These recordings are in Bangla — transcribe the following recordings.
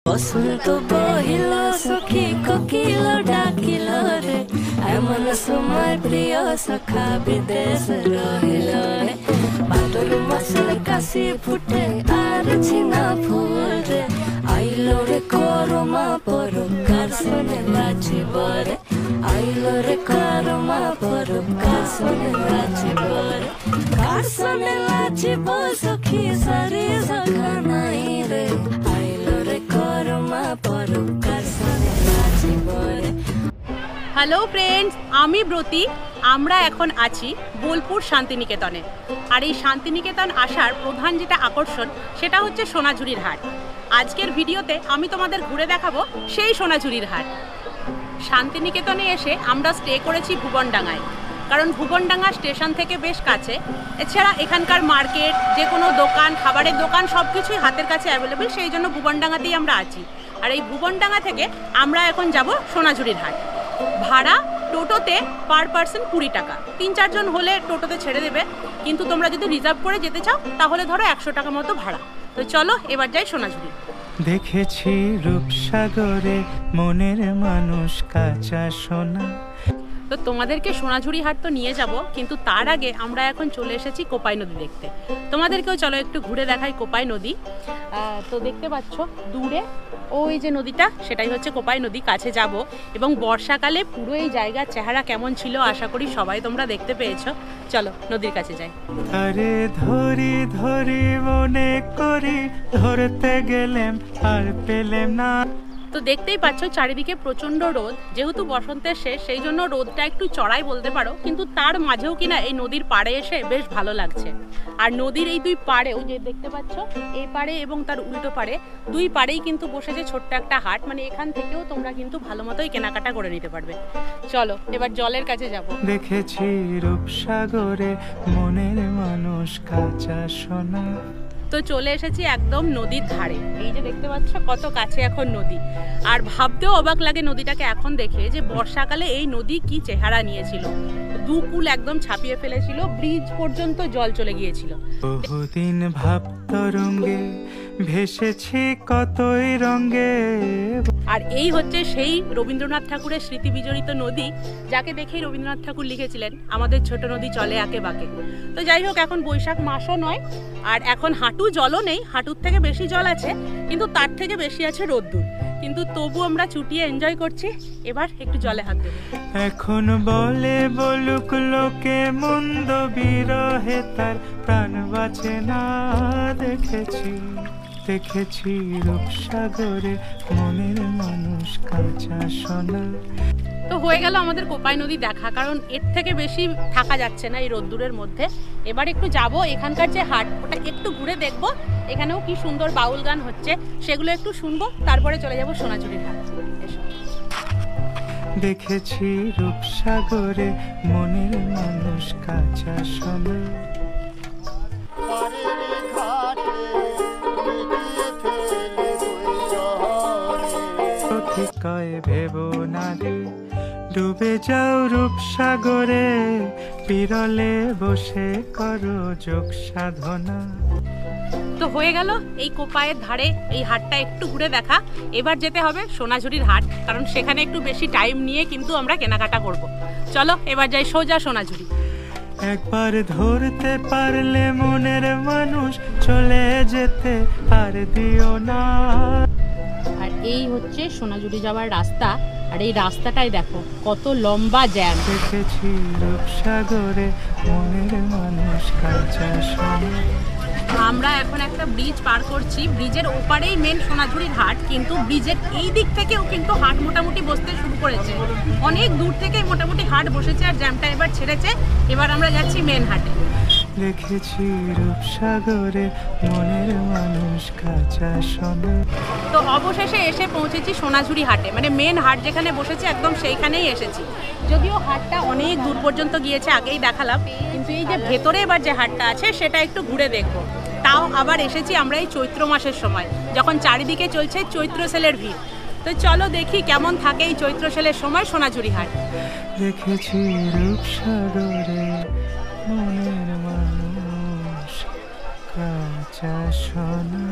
বসন্ত বহিল সখী কোকিল ডাকিল রে, এমন সময় প্রিয় সখা বিদেশ রহিল রে। ভাদর মাসের কাশি ফুটে আর ছিনা ফুল রে, আইলো রে করমা পরকার শোনে নাচিব রে, আইলো রে করমা পরকার শোনে নাচিব রে। কার শোনে নাচিব সখী সারি সখা নাই রে, আইলো রে করমা পরকার শোনে নাচিব রে। হ্যালো ফ্রেন্ডস, আমি ব্রতী। আমরা এখন আছি বোলপুর শান্তিনিকেতনে। আর এই শান্তিনিকেতন আসার প্রধান যেটা আকর্ষণ সেটা হচ্ছে সোনাঝুরির হাট। আজকের ভিডিওতে আমি তোমাদের ঘুরে দেখাবো সেই সোনাঝুরির হাট। শান্তিনিকেতনে এসে আমরা স্টে করেছি ভুবনডাঙ্গায়, কারণ ভুবনডাঙ্গা স্টেশন থেকে বেশ কাছে। এছাড়া এখানকার মার্কেট, যে কোনো দোকান, খাবারের দোকান সব কিছুই হাতের কাছে অ্যাভেলেবেল, সেই জন্য ভুবনডাঙ্গাতেই আমরা আছি। আর এই ভুবনডাঙ্গা থেকে আমরা এখন যাব সোনাঝুরির হাট। ভাড়া টোটোতে পার পার্সন 20 টাকা। 3-4 জন হলে টোটোতে ছেড়ে দেবে, কিন্তু তোমরা যদি রিজার্ভ করে যেতে চাও তাহলে ধরো 100 টাকা মতো ভাড়া। তো চলো এবার যাই সোনাঝুরি। দেখেছি রূপসাগরে মনের মানুষ কাঁচা সোনা। তো তোমাদেরকে সোনাঝুরি হাট তো নিয়ে যাব, কিন্তু তার আগে আমরা এখন চলে এসেছি কোপাই নদী দেখতে। তোমাদেরকেও চলো একটু ঘুরে দেখাই কোপাই নদী। তো দেখতে পাচ্ছ দূরে ওই যে নদীটা, সেটাই হচ্ছে কোপাই নদী। কাছে যাব, এবং বর্ষাকালে পুরো এই জায়গার চেহারা কেমন ছিল আশা করি সবাই তোমরা দেখতে পেয়েছো। চলো নদীর কাছে যাই। আরে ধরি ধরি মনে করি, ধরতে গেলাম আর পেলাম না। তো দেখতেই পাচ্ছ চারিদিকে প্রচণ্ড রোদ। যেহেতু বসন্তের শেষ, সেই জন্য রোদটা একটু চড়াই বলতে পারো, কিন্তু তার মাঝেও কিনা এই নদীর পাড়ে এসে বেশ ভালো লাগছে। আর নদীর এই দুই পাড়েও যে দেখতে পাচ্ছ, এই পাড়ে এবং তার উল্টো পাড়ে, দুই পাড়েই কিন্তু বসেছে ছোট্ট একটা হাট। মানে এখান থেকেও তোমরা কিন্তু ভালো মতোই কেনাকাটা করে নিতে পারবে। চলো এবার জলের কাছে যাব। দেখেছি রূপসাগরে মনের মানুষ কাঁচা সোনা। তো চলে এসেছি একদম নদীর ধারে। এই যে দেখতে পাচ্ছ কত কাছে এখন নদী। আর ভাবতেও অবাক লাগে নদীটাকে এখন দেখে, যে বর্ষাকালে এই নদী কি চেহারা নিয়েছিল। দুকুল একদম ছাপিয়ে ফেলেছিল, ব্রিজ পর্যন্ত জল চলে গিয়েছিল। বহুদিন ভাবত রঙ্গে ভেসেছি কতই রঙ্গে। আর এই হচ্ছে সেই রবীন্দ্রনাথ ঠাকুরের স্মৃতি বিজড়িত নদী, যাকে দেখেই রবীন্দ্রনাথ ঠাকুর লিখেছিলেন আমাদের ছোট নদী চলে আঁকে বাঁকে। তো যাই হোক, এখন বৈশাখ মাসও নয়, আর এখন হাঁটু জলও নেই। হাঁটুর থেকে বেশি জল আছে, কিন্তু তার থেকে বেশি আছে রোদ্দুর। কিন্তু তবু আমরা চুটিয়ে এনজয় করছি। এবার একটু জলে হাত দেবো। এখন বলে বলুক লোকে মন্দ বিরহে তার প্রাণ বাঁচে না। দেখেছি দেখেছি রূপসাগরে মনের মানুষ কাঁচা সোনা। তো হয়ে গেল আমাদের কোপাই নদী দেখা, কারণ এর থেকে বেশি থাকা যাচ্ছে না এই রোদ্দুরের মধ্যে। এবার একটু যাব এখানকার যে হাট, ওটা একটু ঘুরে দেখব। এখানেও কি সুন্দর বাউল গান হচ্ছে, সেগুলো একটু শুনবো, তারপরে চলে যাব সোনাঝুরির হাট। এসো। দেখেছি রূপসাগরে মনের মানুষ কাঁচা সোনা। কয় ভেবো না রে, ডুবে যাও রূপসাগরে, বিরলে বসে করো যোগ সাধনা। তো হয়ে গেল এই কোপায়ের ধারে এই হাটটা একটু ঘুরে দেখা। এবার যেতে হবে সোনাঝুরির হাট, কারণ সেখানে একটু বেশি টাইম নিয়ে কিন্তু আমরা কেনাকাটা করব। চলো এবার যাই সোজা সোনাঝুরি। একবার ধরতে পারলে মনের মানুষ চলে যেতে আর দিও না। আর এই হচ্ছে সোনাঝুরি যাওয়ার রাস্তা। আর এই রাস্তাটাই দেখো কত লম্বা জ্যাম। দেখেছি রূপসাগরে মনের মানুষ কাঁচা সোনা। আমরা এখন একটা ব্রিজ পার করছি। ব্রিজের ওপারেই মেন সোনাঝুরির হাট, কিন্তু ব্রিজের এই দিক থেকেও কিন্তু হাট মোটামুটি বসতে শুরু করেছে। অনেক দূর থেকে মোটামুটি হাট বসেছে, আর জ্যামটা এবার ছেড়েছে। এবার আমরা যাচ্ছি মেন হাটে। দেখেছি রূপসাগরে মনের মানুষ কাঁচা সোনা। তো অবশেষে এসে পৌঁছেছি সোনাঝুরি হাটে, মানে মেন হাট যেখানে বসেছে একদম সেইখানেই এসেছি। যদিও হাটটা অনেক দূর পর্যন্ত গিয়েছে, আগেই দেখালাম, কিন্তু এই যে ভেতরে এবার যে হাটটা আছে সেটা একটু ঘুরে দেখবো। তাও আবার এসেছি আমরা এই চৈত্র মাসের সময়, যখন চারিদিকে চলছে চৈত্র সেলের ভিড়। তো চলো দেখি কেমন থাকে এই চৈত্র সেলের সময় সোনাঝুরি হাট। দেখেছি রূপসাগরে মনের মানুষ কাঁচা সোনা।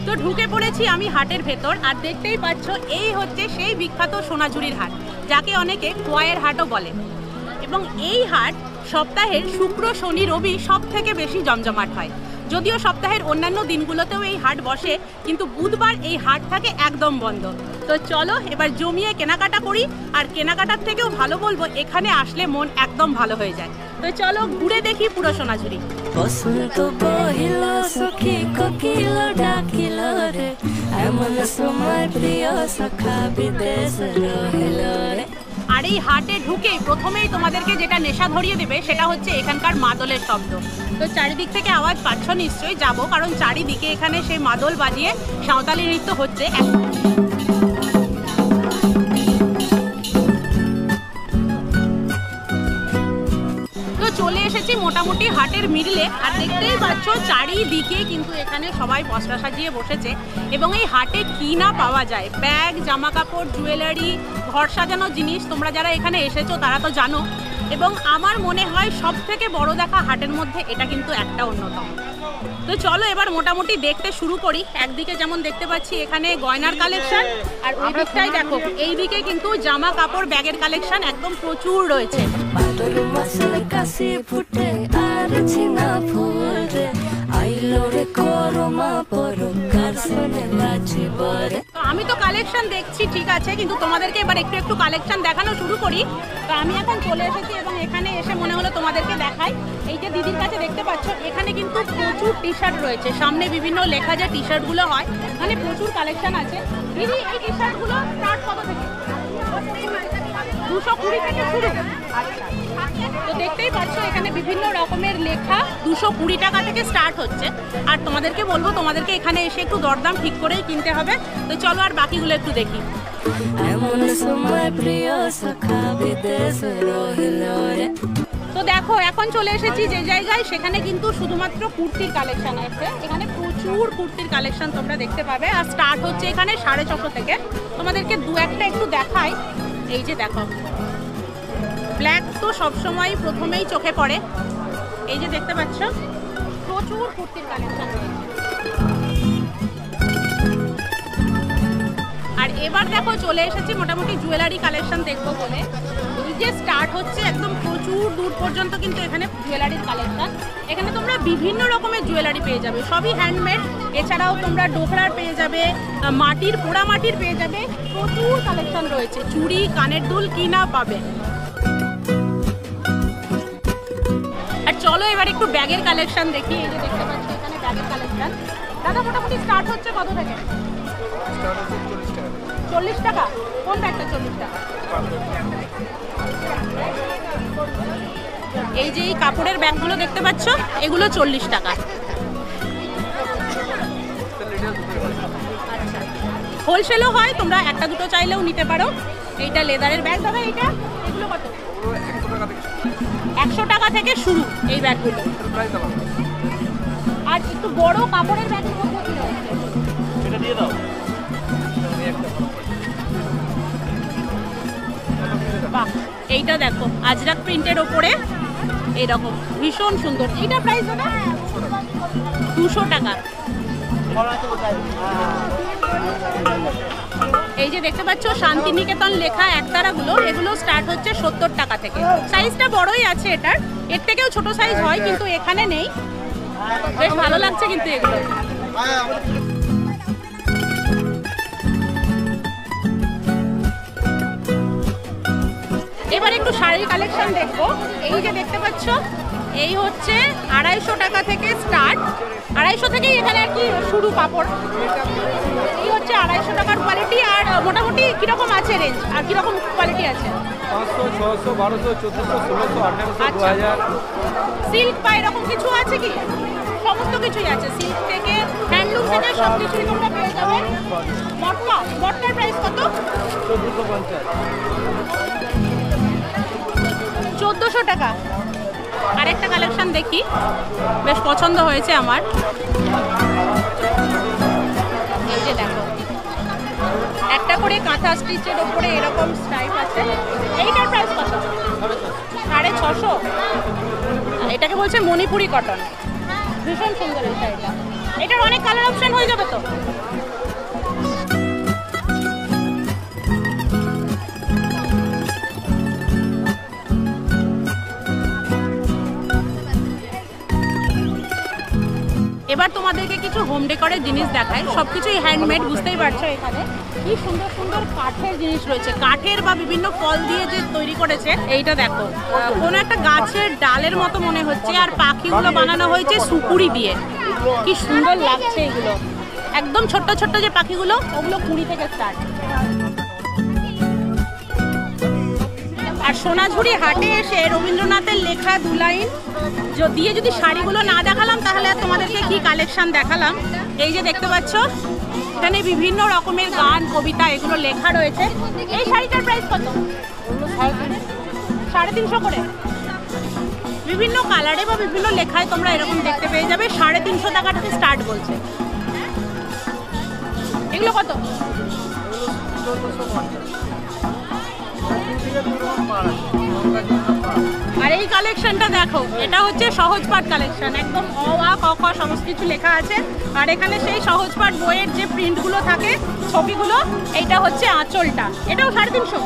তো ঢুকে পড়েছি আমি হাটের ভেতর, আর দেখতেই পাচ্ছ এই হচ্ছে সেই বিখ্যাত সোনাঝুরির হাট, যাকে অনেকে খোয়াইয়ের হাটও বলে। এবং এই হাট সপ্তাহের শুক্র, শনি, রবি সব থেকে বেশি জমজমাট হয়। যদিও সপ্তাহের অন্যান্য দিনগুলোতেও এই হাট বসে, কিন্তু বুধবার এই হাট থাকে একদম বন্ধ। তো চলো এবার জমিয়ে কেনাকাটা করি, আর কেনাকাটার থেকেও ভালো বলবো এখানে আসলে মন একদম ভালো হয়ে যায়। তো চলো ঘুরে দেখি পুরো সোনাঝুরি। বসন্ত বহিল সখী কোকিল ডাকিল রে, এমন সময় প্রিয় সখা বিদেশ রহিল রে। আর এই হাটে ঢুকে প্রথমেই তোমাদেরকে যেটা নেশা ধরিয়ে দেবে সেটা হচ্ছে এখানকার মাদলের শব্দ। তো চারিদিক থেকে আওয়াজ পাচ্ছ নিশ্চয়ই, যাবো, কারণ চারিদিকে এখানে সেই মাদল বাজিয়ে সাঁওতালি নৃত্য হচ্ছে। তো চলে এসেছি মোটামুটি হাটের মিডলে, আর দেখতেই পাচ্ছ চারিদিকে কিন্তু এখানে সবাই পসরা সাজিয়ে বসেছে। এবং এই হাটে কি না পাওয়া যায়, ব্যাগ, জামা কাপড়, জুয়েলারি, ঘর সাজানো জিনিস, তোমরা যারা এখানে এসেছো তারা তো জানো। এবং আমার মনে হয় সব থেকে বড় দেখা হাটের মধ্যে এটা কিন্তু একটা অন্যতম। তো চলো এবার মোটামুটি দেখতে শুরু করি। একদিকে যেমন দেখতে পাচ্ছি এখানে গয়নার কালেকশন, আর ওই দিকটাই দেখো এইদিকে কিন্তু জামা কাপড়, ব্যাগের কালেকশন একদম প্রচুর রয়েছে। ভাদর মাসের কাশি ফুটে আর ছিনা ফুল রে, আইলো রে করমা পরকার শুনে নাচি বরে। আমি তো কালেকশন দেখছি ঠিক আছে, কিন্তু তোমাদেরকে এবার একটু একটু কালেকশন দেখানো শুরু করি। তো আমি এখন চলে এসেছি এবং এখানে এসে মনে হলো তোমাদেরকে দেখাই। এই যে দিদির কাছে দেখতে পাচ্ছ এখানে কিন্তু প্রচুর টি শার্ট রয়েছে, সামনে বিভিন্ন লেখা যে টি শার্টগুলো হয়, এখানে প্রচুর কালেকশন আছে। দিদি এই টি শার্টগুলো স্টার্ট কত থেকে? 220 থেকে শুরু। আচ্ছা, তো দেখতেই পাচ্ছ এখানে বিভিন্ন রকমের লেখা 220 টাকা থেকে স্টার্ট হচ্ছে। আর তোমাদেরকে বলবো তোমাদেরকে এখানে এসে একটু দরদাম ঠিক করেই কিনতে হবে। তো চলো আর বাকিগুলো একটু দেখি। এমন সময় প্রিয় সখা বিদেশ রহিল রে। তো দেখো এখন চলে এসেছি যে জায়গায়, সেখানে কিন্তু শুধুমাত্র কুর্তির কালেকশন আছে। এখানে প্রচুর কুর্তির কালেকশন তোমরা দেখতে পাবে, আর স্টার্ট হচ্ছে এখানে 650 থেকে। তোমাদেরকে দু একটা একটু দেখাই। এই যে দেখো, ব্ল্যাক তো সবসময় প্রথমেই চোখে পড়ে। এই যে দেখতে পাচ্ছ প্রচুর কুর্তির কালেকশন রয়েছে। আর এবার দেখো চলে এসেছি মোটামুটি জুয়েলারি কালেকশন দেখবো বলে। এই যে স্টার্ট হচ্ছে একদম প্রচুর দূর পর্যন্ত কিন্তু এখানে জুয়েলারির কালেকশন। এখানে তোমরা বিভিন্ন রকমের জুয়েলারি পেয়ে যাবে, সবই হ্যান্ডমেড। এছাড়াও তোমরা ডোকরার পেয়ে যাবে, মাটির, পোড়া মাটির পেয়ে যাবে, প্রচুর কালেকশন রয়েছে। চুড়ি, কানের দুল কি না পাবে। আর চলো এবার একটু ব্যাগের কালেকশন দেখি। এই যে দেখতে পাচ্ছি এখানে ব্যাগের কালেকশন। দাদা মোটামুটি স্টার্ট হচ্ছে কত থেকে? 40 টাকা। কোন ব্যাগটা 40 টাকা? এই যে এই কাপড়ের ব্যাগগুলো দেখতে পাচ্ছ, এগুলো 40 টাকা। আচ্ছা, হোলসেলও হয়, তোমরা একটা দুটো চাইলেও নিতে পারো। এইটা লেদারের ব্যাগ দাদা, এইটা এগুলো কত? 100 টাকা থেকে শুরু এই ব্যাগগুলো। আর একটু বড় কাপড়ের ব্যাগের মধ্যে কি রয়েছে? সেটা দিয়ে দাও। বাহ, এইটা দেখো আজরাক প্রিন্টের ওপরে এইরকম ভীষণ সুন্দর। এইটা প্রাইস দাদা 200 টাকা। এই যে দেখতে পাচ্ছ শান্তিনিকেতন লেখা একতারাগুলো, এগুলো স্টার্ট হচ্ছে 70 টাকা থেকে। সাইজটা বড়ই আছে এটার, এর থেকেও ছোট সাইজ হয় কিন্তু এখানে নেই। বেশ ভালো লাগছে কিন্তু এগুলো। এবার একটু শাড়ির কালেকশন দেখবো। এই যে দেখতে পাচ্ছ এই হচ্ছে 250 টাকা থেকে স্টার্ট। 250 থেকেই এখানে আর কি শুরু কাপড়। এই হচ্ছে 250 টাকার কোয়ালিটি। আর মোটামুটি কিরকম আছে রেঞ্জ, আর কিরকম কোয়ালিটি আছে? 500, 600, 1200, 1400, 1600, 1800, 2000। সিল্ক বা এরকম কিছু আছে কি? সমস্ত কিছুই আছে, সিল্ক থেকে হ্যান্ডলুম থেকে সব কিছুই তোমরা পেয়ে যাবে। মটকা, মটকার প্রাইস কত? 1450। 1400 টাকা। আরেকটা কালেকশন দেখি, বেশ পছন্দ হয়েছে আমার। এই যে দেখো একটা করে কাঁথা স্টিচের ওপরে এরকম স্টাইপ আছে। এইটার প্রাইস কত? 650। এটাকে বলছে মণিপুরি কটন, ভীষণ সুন্দর এই শাড়িটা। এটার অনেক কালার অপশন হয়ে যাবে তো। এবার তোমাদেরকে কিছু হোম ডেকোরের জিনিস দেখায়, সবকিছুই হ্যান্ডমেড, বুঝতেই পারছো এখানে কি সুন্দর সুন্দর কাঠের জিনিস রয়েছে, কাঠের বা বিভিন্ন ফল দিয়ে যে তৈরি করেছে। এইটা দেখো কোনো একটা গাছের ডালের মতো মনে হচ্ছে, আর পাখিগুলো বানানো হয়েছে সুপুরি দিয়ে, কি সুন্দর লাগছে এগুলো। একদম ছোট্ট ছোট্ট যে পাখিগুলো, ওগুলো 20 থেকে স্টার্ট। আর সোনাঝুরি হাটে এসে রবীন্দ্রনাথের লেখা 2 লাইন দিয়ে যদি শাড়িগুলো না দেখালাম তাহলে আর তোমাদেরকে কি কালেকশন দেখালাম। এই যে দেখতে পাচ্ছ এখানে বিভিন্ন রকমের গান কবিতা এগুলো লেখা রয়েছে। এই শাড়িটার প্রাইস কত? 350 করে। বিভিন্ন কালারে বা বিভিন্ন লেখায় তোমরা এরকম দেখতে পেয়ে যাবে। 350 টাকা থেকে স্টার্ট বলছে। এগুলো কত? আর এই কালেকশনটা দেখো, এটা হচ্ছে সহজ পাঠ কালেকশন, একদম অ আ ক খ সমস্ত কিছু লেখা আছে। আর এখানে সেই সহজ পাঠ বইয়ের যে প্রিন্টগুলো থাকে, ছবিগুলো, এইটা হচ্ছে আঁচলটা, এটাও 350।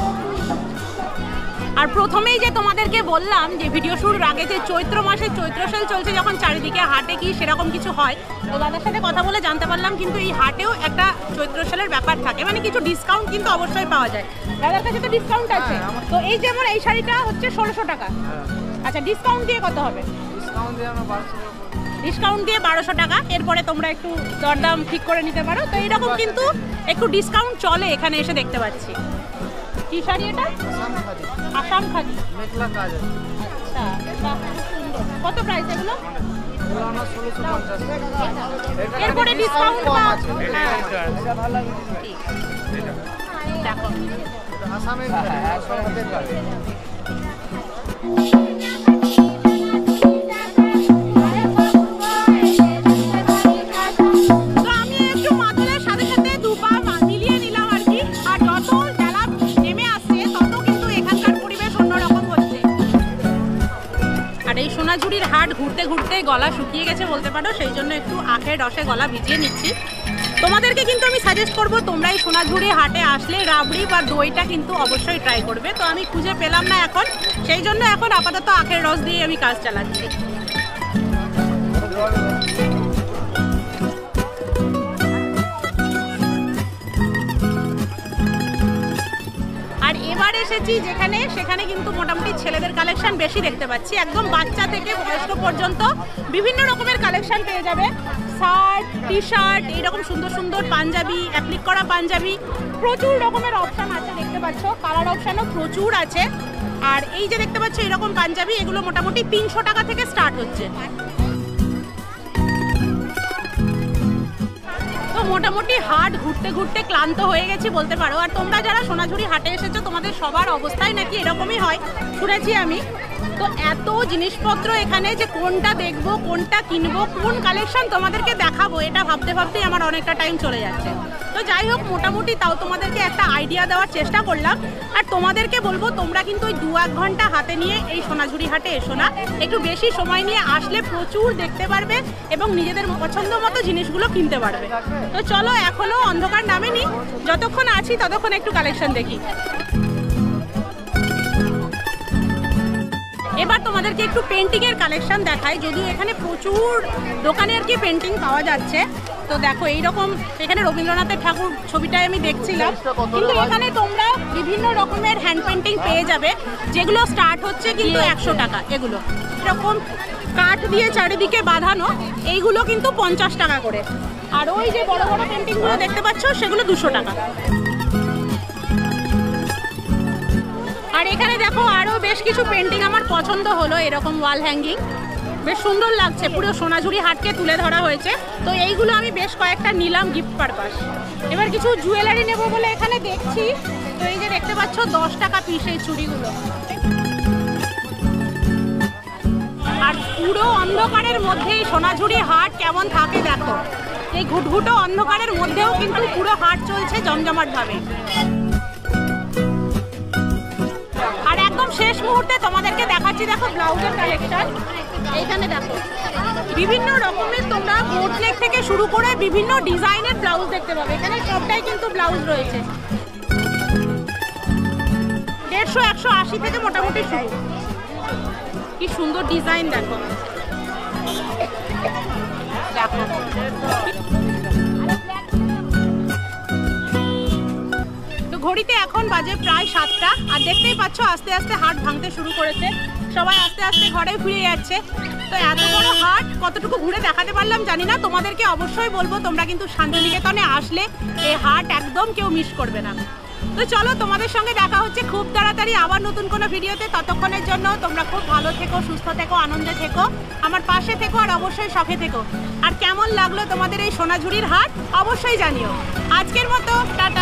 আর প্রথমেই যে তোমাদেরকে বললাম যে ভিডিও শুরুর আগে যে চৈত্র মাসে চৈত্র সেল চলছে, যখন চারিদিকে হাটে কি সেরকম কিছু হয়, তো দাদার সাথে কথা বলে জানতে পারলাম কিন্তু এই হাটেও একটা চৈত্র সেলের ব্যাপার থাকে, মানে কিছু ডিসকাউন্ট কিন্তু অবশ্যই পাওয়া যায়। দাদার কাছে তো ডিসকাউন্ট আছে। তো এই যেমন এই শাড়িটা হচ্ছে 1600 টাকা। আচ্ছা, ডিসকাউন্ট দিয়ে কত হবে? ডিসকাউন্ট দিয়ে 1200 টাকা। এরপরে তোমরা একটু দরদাম ঠিক করে নিতে পারো। তো এইরকম কিন্তু একটু ডিসকাউন্ট চলে এখানে এসে দেখতে পাচ্ছি। কি শাড়ি এটা? আসাম খাদি, মেঘলা কাজ। আচ্ছা, সুন্দর। কত প্রাইস এগুলো? এরপরে ডিসকাউন্ট আছে। এটা ভালো লাগে। দেখো আসামে আসামের কাজ। সোনাঝুরির হাট ঘুরতে ঘুরতে গলা শুকিয়ে গেছে বলতে পারো, সেই জন্য একটু আখের রসে গলা ভিজিয়ে নিচ্ছি। তোমাদেরকে কিন্তু আমি সাজেস্ট করবো তোমরা এই সোনাঝুরি হাটে আসলে রাবড়ি বা দইটা কিন্তু অবশ্যই ট্রাই করবে। তো আমি খুঁজে পেলাম না এখন, সেই জন্য এখন আপাতত আখের রস দিয়ে আমি কাজ চালাচ্ছি। আর এবার এসেছি যেখানে, সেখানে কিন্তু মোটামুটি ছেলেদের কালেকশন বেশি দেখতে পাচ্ছি। একদম বাচ্চা থেকে বয়স্ক পর্যন্ত বিভিন্ন রকমের কালেকশন পেয়ে যাবে। শার্ট, টি শার্ট, এইরকম সুন্দর সুন্দর পাঞ্জাবি, অ্যাপ্লিক করা পাঞ্জাবি, প্রচুর রকমের অপশান আছে দেখতে পাচ্ছ। কালার অপশানও প্রচুর আছে। আর এই যে দেখতে পাচ্ছ এরকম পাঞ্জাবি, এগুলো মোটামুটি 300 টাকা থেকে স্টার্ট হচ্ছে। তো মোটামুটি হাট ঘুরতে ঘুরতে ক্লান্ত হয়ে গেছি বলতে পারো। আর তোমরা যারা সোনাঝুরি হাটে এসেছো তোমাদের সবার অবস্থাই নাকি এরকমই হয় শুনেছি আমি। তো এত জিনিসপত্র এখানে যে কোনটা দেখবো, কোনটা কিনবো, কোন কালেকশন তোমাদেরকে দেখাবো, এটা ভাবতে ভাবতেই আমার অনেকটা টাইম চলে যাচ্ছে। তো যাই হোক, মোটামুটি তাও তোমাদেরকে একটা আইডিয়া দেওয়ার চেষ্টা করলাম। আর তোমাদেরকে বলবো তোমরা কিন্তু ওই 2-1 ঘন্টা হাতে নিয়ে এই সোনাঝুরি হাটে এসো না, একটু বেশি সময় নিয়ে আসলে প্রচুর দেখতে পারবে এবং নিজেদের পছন্দ মতো জিনিসগুলো কিনতে পারবে। তো চলো, এখনো অন্ধকার নামেনি, যতক্ষণ আছি ততক্ষণ একটু কালেকশন দেখি। এবার তোমাদেরকে একটু পেন্টিং এর কালেকশন দেখাই, যদিও এখানে প্রচুর দোকানে আর কি পেন্টিং পাওয়া যাচ্ছে। তো দেখো এইরকম, এখানে রবীন্দ্রনাথের ঠাকুর ছবিটাই আমি দেখছিলাম, কিন্তু এখানে তোমরা বিভিন্ন রকমের হ্যান্ড পেন্টিং পেয়ে যাবে, যেগুলো স্টার্ট হচ্ছে কিন্তু 100 টাকা। এগুলো এরকম কাঠ দিয়ে চারিদিকে বাঁধানো, এইগুলো কিন্তু 50 টাকা করে। আর ওই যে বড় বড় পেন্টিংগুলো দেখতে পাচ্ছ সেগুলো 200 টাকা। আর এখানে দেখো আরো বেশ কিছু পেন্টিং আমার পছন্দ হলো, এরকম ওয়াল হ্যাঙ্গিং বেশ সুন্দর লাগছে, পুরো সোনাঝুরি হাটকে তুলে ধরা হয়েছে। তো এইগুলো আমি বেশ কয়েকটা নিলাম গিফট পারপাস। এবার কিছু জুয়েলারি নেবো বলে এখানে দেখছি। তো এই যে দেখতে পাচ্ছ 10 টাকা পিস এই চুড়িগুলো। আর পুরো অন্ধকারের মধ্যেই সোনাঝুরি হাট কেমন থাকে দেখো, এই ঘুটঘুটো অন্ধকারের মধ্যেও কিন্তু পুরো হাট চলছে জমজমাট ভাবে। আর একদম শেষ মুহূর্তে তোমাদেরকে দেখাচ্ছি, দেখো ব্লাউজের কালেকশন। এইখানে দেখো বিভিন্ন রকমের তোমরা বোট নেক থেকে শুরু করে বিভিন্ন ডিজাইনের ব্লাউজ দেখতে পাবে। এখানে সবটাই কিন্তু ব্লাউজ রয়েছে। 150-180 থেকে মোটামুটি শুরু। কি সুন্দর ডিজাইন দেখো। দেখো তো ঘড়িতে এখন বাজে প্রায় 7টা, আর দেখতেই পাচ্ছ আস্তে আস্তে হাট ভাঙতে শুরু করেছে। সবাই আস্তে আস্তে ঘরে ফিরে যাচ্ছে। তো এত বড় হাট কতটুকু ঘুরে দেখাতে পারলাম জানি না, তোমাদেরকে অবশ্যই বলবো তোমরা কিন্তু শান্তিনিকেতনে আসলে এই হাট একদম কেউ মিস করবে না। তো চলো, তোমাদের সঙ্গে দেখা হচ্ছে খুব তাড়াতাড়ি আবার নতুন কোনো ভিডিওতে। ততক্ষণের জন্য তোমরা খুব ভালো থেকো, সুস্থ থেকো, আনন্দে থেকো, আমার পাশে থেকো, আর অবশ্যই শখে থেকো। আর কেমন লাগলো তোমাদের এই সোনাঝুরির হাট অবশ্যই জানিও। আজকের মতো টাটা।